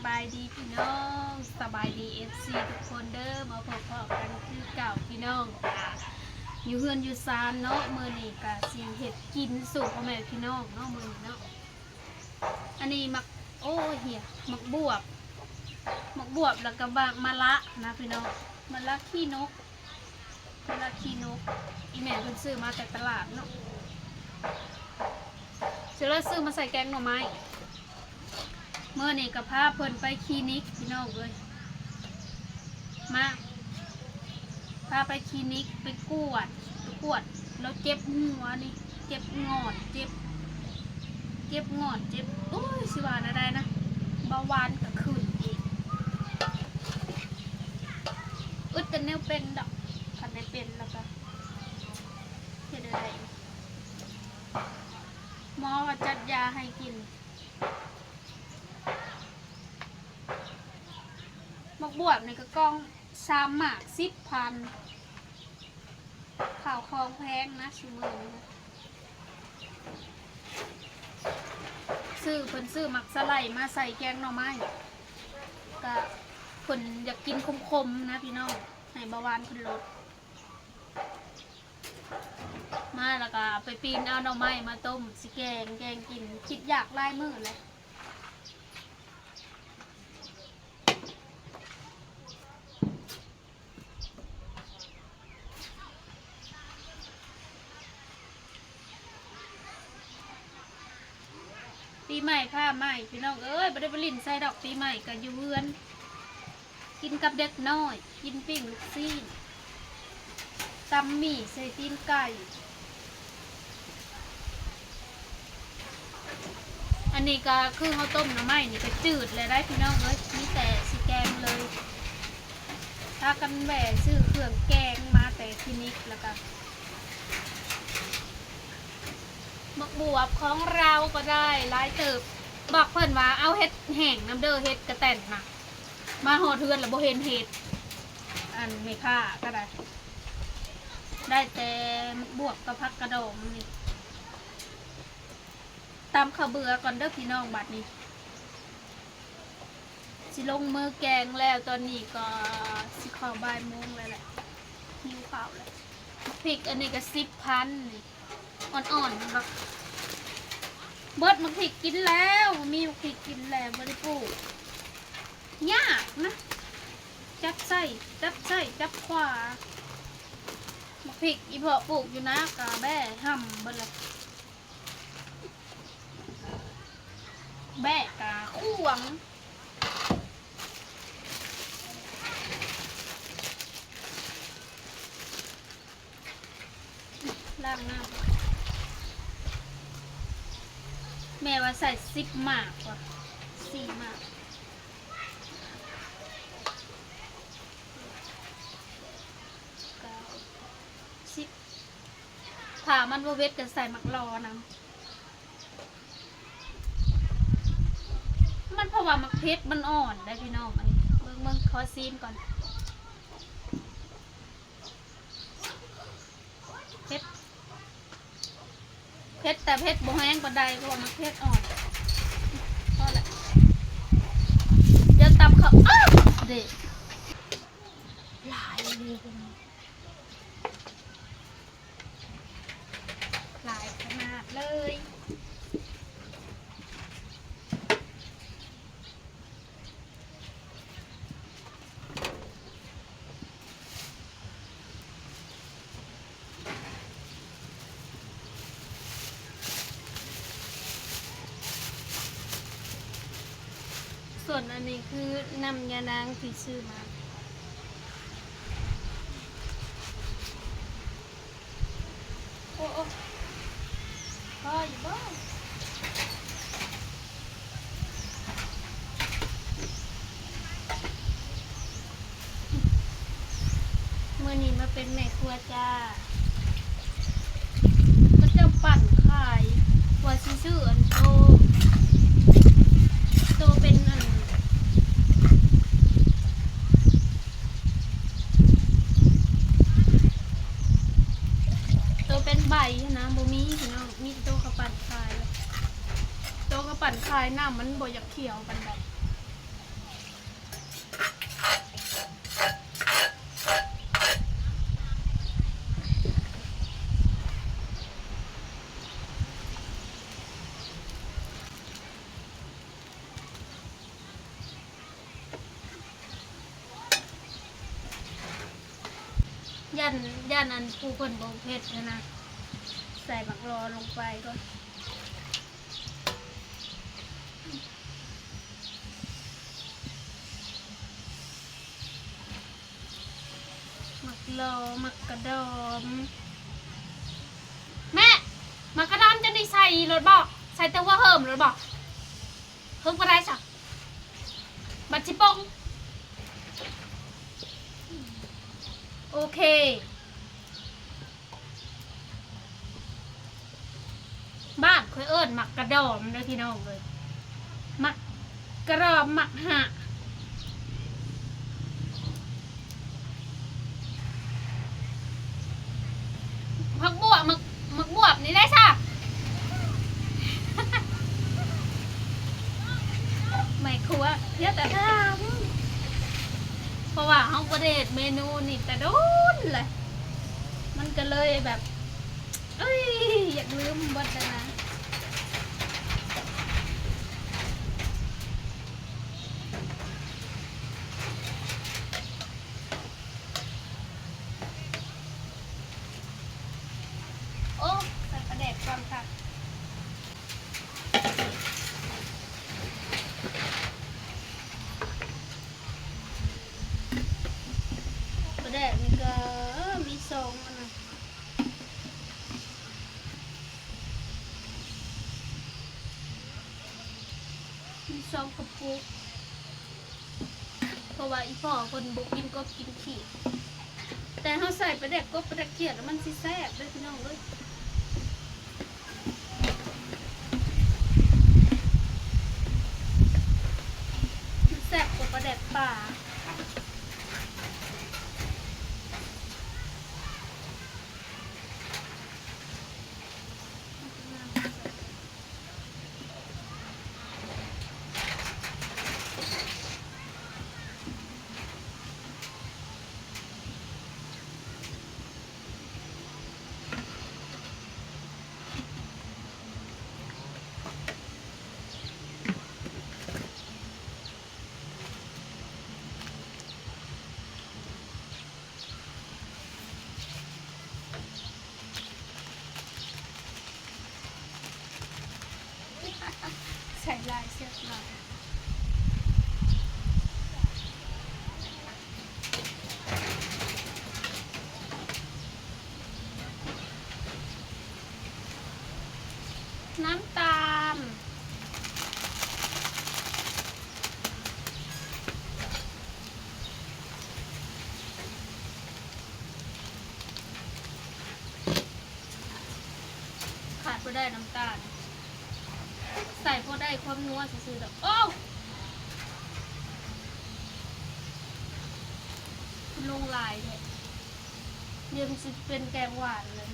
บายดีพี่น้องสบายดีFC ทุกคนเด้อมาพบกันคือเก่าพี่น้องอยู่เฮือนอยู่ซานเนาะมื้อนี้ก็สิเฮ็ดกินสู่พ่อแม่พี่น้องเนาะมื้อนี้เนาะอันนี้มักโอ้เหี่ยมักบวบแล้วก็บางมะละนะพี่น้องมะละขี้นกอีแม่เพิ่นซื้อมาแต่ตลาดเนาะซื้อมาใส่แกงหน่อไม้เมื่อนี่กับพาเพิ่นไปคลินิกพี่น้องเลยมาพาไปคลินิกไปกวดแล้วเจ็บหัวนี่เจ็บงอดเจ็บโอ้ยสิว่าอะไรนะเบาหวานก็ขึ้นอีกอึดแต่แนวเป็นดอกคันได้เป็นแล้วก็เฮ็ดอะไรหมอก็จัดยาให้กินมักบวบนี่ก็กล้อง3 หมาก 10,000ข่าวคลองแพงนะชูมือนะเพิ่นซื้อมักสไลด์มาใส่แกงหน่อไม้ก็เพิ่นอยากกินคมๆนะพี่น้องให้เบาหวานเพิ่นลดมาแล้วก็ไปปีนเอาหน่อไม้มาต้มสิแกงกินคิดอยากลายมือเลยปีใหม่ผ้าใหม่พี่น้องเอ้ยบ่ได้ไปลิ้นใส่ดอกปีใหม่กันอยู่เฮือนกินกับเด็กน้อยกินปิ้งลูกซี่ตำหมี่ใส่ตีนไก่อันนี้ก็คือเขาต้มหน่อไม้นี่ก็จืดเลยได้พี่น้องเอ้ยมีแต่สีแกงเลยถ้ากันแหวซื้อเครื่องแกงมาแต่คลินิกแล้วก็มักบวบของเราก็ได้หลายเติบบอกเพิ่นว่าเอาเฮ็ดแห้งน้ำเด้อเฮ็ดกระแตนนะมาหอเทือนแล้วบ่เห็นเฮ็ดอันไม่ค่าก็ได้แต่มักบวบกับผักกระโดมนี่ตามข้าวเบื่อก่อนเด้อพี่น้องบัดนี้สิลงมือแกงแล้วตอนนี้ก็สิเข้าบ่ายโมงแล้วแหละหิวข้าวแล้วพริกอันนี้ก็10,000นี่อ่อนๆแบบเบิดมักพริกกินแล้วมีมักพริกกินแล้วบ่ได้ปลูกยากนะจับใส่จับขวามักพริกอีพอปลูกอยู่นะกะแบ่ห่ำเบิดเลยแบะกะข่วงล่างหน้าแม่ว่าใส่10 หมากว่ะ4 หมาก9 10ถ้ามันบ่เวทก็ใส่หมักรอนะมันเพราะว่ามักเพชรมันอ่อนได้พี่น้องอันนี้เบิ่งขอซีมก่อนเพชรแต่เพชรบ่แห้งปานใดเพราะว่ามักเพชรอ่อนพอละเดี๋ยวตำเขาอ้าวเด็ดหลายเลยหลายขนาดเลยส่วนอันนี้คือน้ำยานางที่ซื้อมาโอ้พออยู่บ้างมื่อนี้มาเป็นแม่ครัวจ้าก็จะปั่นขายว่าซื้ออันโตเป็นอันตัวเป็นใบนะบ่มีพี่น้องมีโตกระปั่นขายน้ำมันบ่อยากเขียวปันใด ย่านอันผู้คนบ่เผ็ดนะใส่บักรอลงไปก่อนมักรอมักกระดอมแม่มักกระดอมจะได้ใส่รถบอกใส่แต่ว่าเหิมรถบอกเพิ่งมาได้จ้ะบัตรชิปงโอเคบ้านเคยเอิ้นหมักกระดอมเลยพี่น้องเลยหมักกระดอมหมักหะหมักบวบหมักบวบนี่ได้จ้ะ ไม่ครัวเยอะแต่ทำเพราะว่าเขาประเดชเมนูนี่แต่โดนเลยมันก็เลยแบบเอ้ยอยากลืมบดนะโอ้ใส่ประเดชก่อนค่ะประเดชนี่ก็มีทรงอันนะมีทรงกระปุกเพราะว่าอีพ่อคนบุกกินก็กินขี้แต่เขาใส่ประเดชก็ประเดชเขียดแล้วมันสิแซ่บเลยพี่น้องเลยมันแซ่บกว่าประเดชป่าใส่ลายเสียบลายน้ำตาลขาดก็ได้น้ำตาลใส่พอได้ความนัวซื่อๆดอกโอ้ลงลายเนี่ยเดี๋ยวมันจะเป็นแกงหวานเลย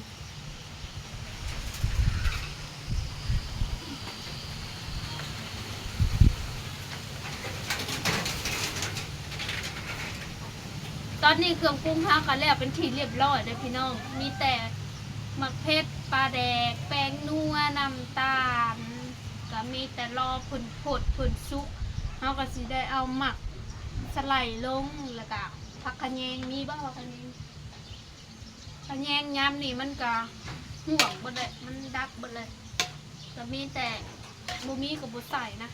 ตอนนี้เครื่องปรุงห้ากันแล้วเป็นทีเรียบร้อยเลยพี่น้องมีแต่หมักเพชรปลาแดกแป้งนัวน้ำตาลก็มีแต่รอผลผลซุกเขาก็สิได้เอาหมักสไลด์ลงแล้วก็ผักขะแยงมีบ้างผักขะแยงยำนี่มันก็ห่วงบดเลยมันดักบดเลยก็มีแต่บูมีกับบุใส่นะ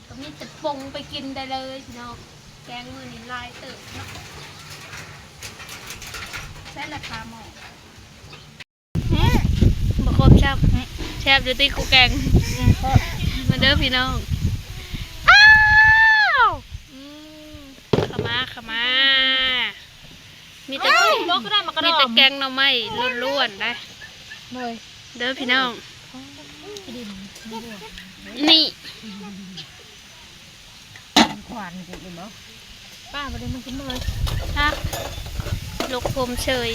ก็มีแต่ปงไปกินได้เลยพี่น้องแกงมือนี่ลายเติบเนาะใช้ราคาหมอบะครบแซ่บดูตีกูแกงมาเด้อพี่น้องอ้าวขมามีแต่แกงหน่อไม้ล้วนๆได้เด้อพี่น้องนี่ขวานกูเลยเนาะป้ามาเดินมากินเลยฮะลูกผมเฉย